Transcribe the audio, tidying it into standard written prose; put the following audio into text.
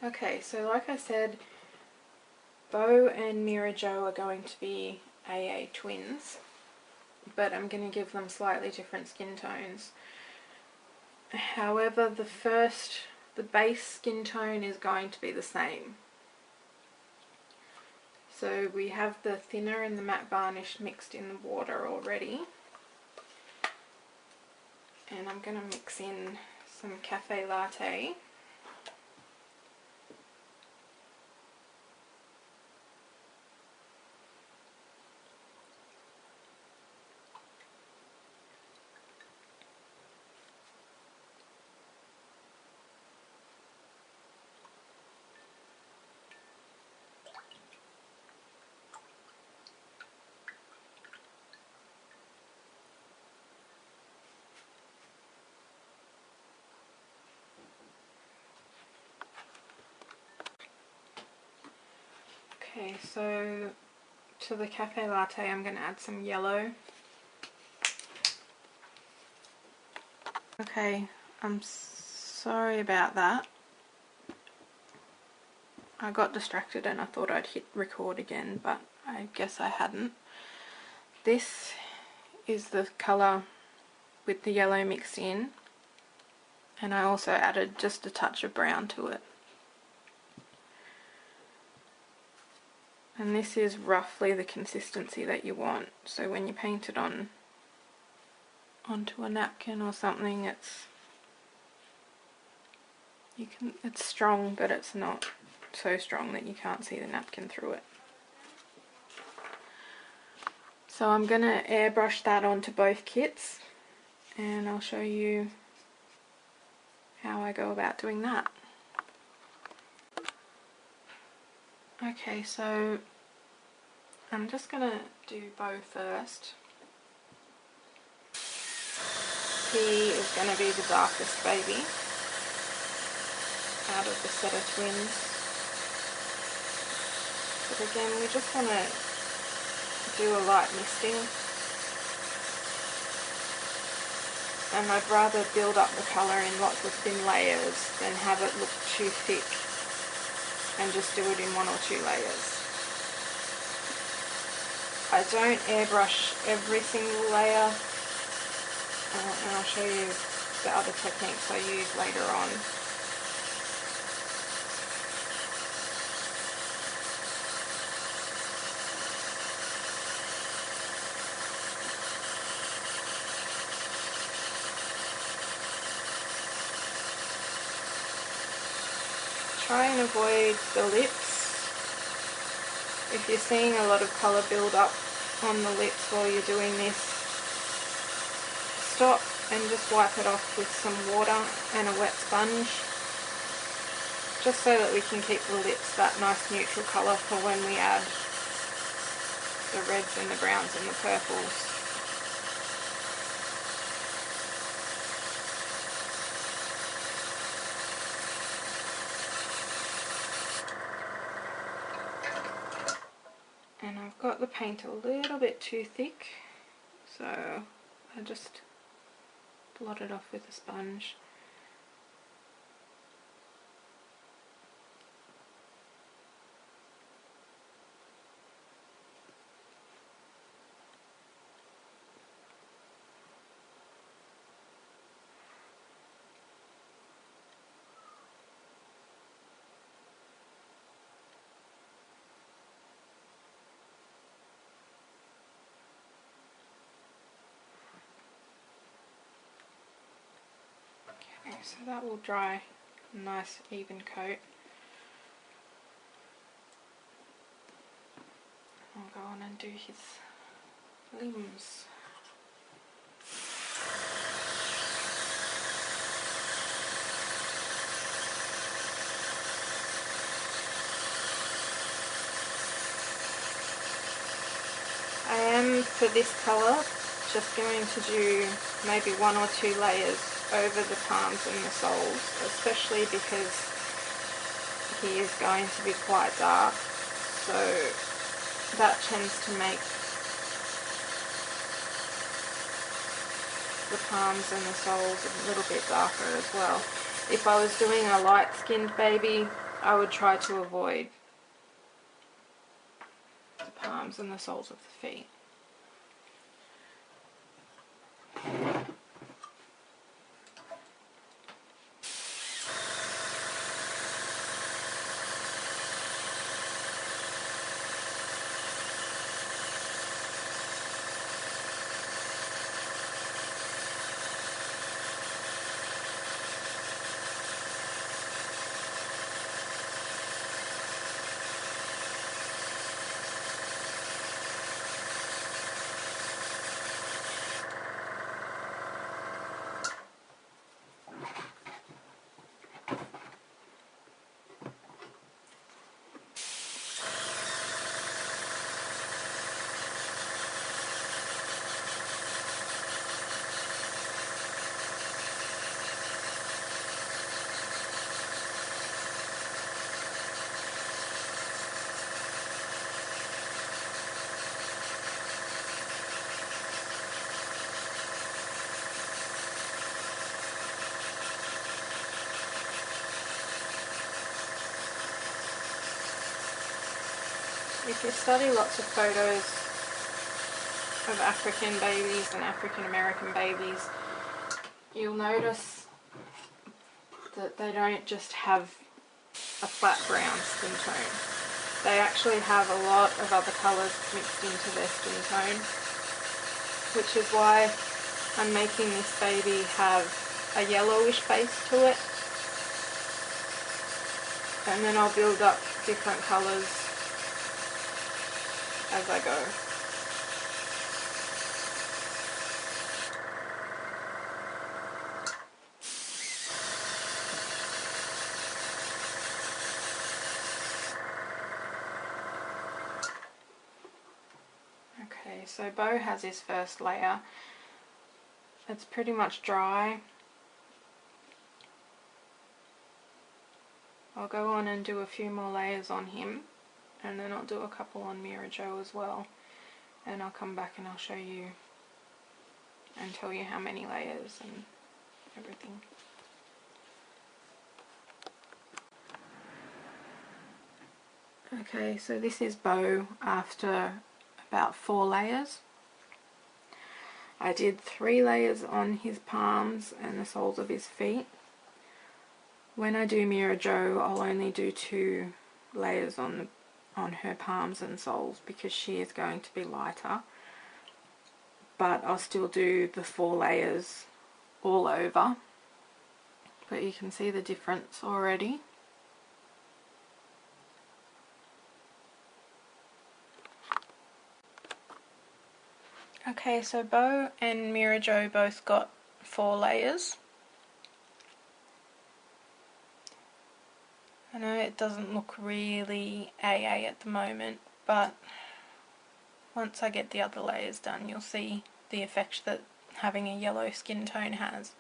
Okay, so like I said, Bo and Mira Jo are going to be AA twins, but I'm going to give them slightly different skin tones. However, the base skin tone is going to be the same. So we have the thinner and the matte varnish mixed in the water already. And I'm going to mix in some cafe latte. Okay, so to the cafe latte I'm going to add some yellow. Okay, I'm sorry about that. I got distracted and I thought I'd hit record again, but I guess I hadn't. This is the colour with the yellow mixed in, and I also added just a touch of brown to it. And this is roughly the consistency that you want, so when you paint it onto a napkin or something, it's strong, but it's not so strong that you can't see the napkin through it. So I'm going to airbrush that onto both kits, and I'll show you how I go about doing that. Okay, so I'm just going to do Bo first. He is going to be the darkest baby out of the set of twins. But again, we just want to do a light misting. And I'd rather build up the colour in lots of thin layers than have it look too thick and just do it in one or two layers. I don't airbrush every single layer, and I'll show you the other techniques I use later on. Try and avoid the lips. If you're seeing a lot of colour build up on the lips while you're doing this, stop and just wipe it off with some water and a wet sponge, just so that we can keep the lips that nice neutral colour for when we add the reds and the browns and the purples. And I've got the paint a little bit too thick, so I just blot it off with a sponge. Okay, so that will dry a nice even coat. I'll go on and do his limbs. I am, for this colour, just going to do maybe one or two layers over the palms and the soles, especially because he is going to be quite dark, so that tends to make the palms and the soles a little bit darker as well. If I was doing a light skinned baby, I would try to avoid the palms and the soles of the feet. If you study lots of photos of African babies and African American babies, you'll notice that they don't just have a flat brown skin tone. They actually have a lot of other colours mixed into their skin tone, which is why I'm making this baby have a yellowish base to it, and then I'll build up different colours as I go. Okay, so Bo has his first layer. It's pretty much dry. I'll go on and do a few more layers on him, and then I'll do a couple on Mira Jo as well, and I'll come back and I'll show you and tell you how many layers and everything. Okay, so this is Bo after about 4 layers. I did 3 layers on his palms and the soles of his feet. When I do Mira Jo, I'll only do 2 layers on her palms and soles because she is going to be lighter. But I'll still do the 4 layers all over. But you can see the difference already. Okay, so Bo and Mira Jo both got 4 layers. I know it doesn't look really AA at the moment, but once I get the other layers done, you'll see the effect that having a yellow skin tone has.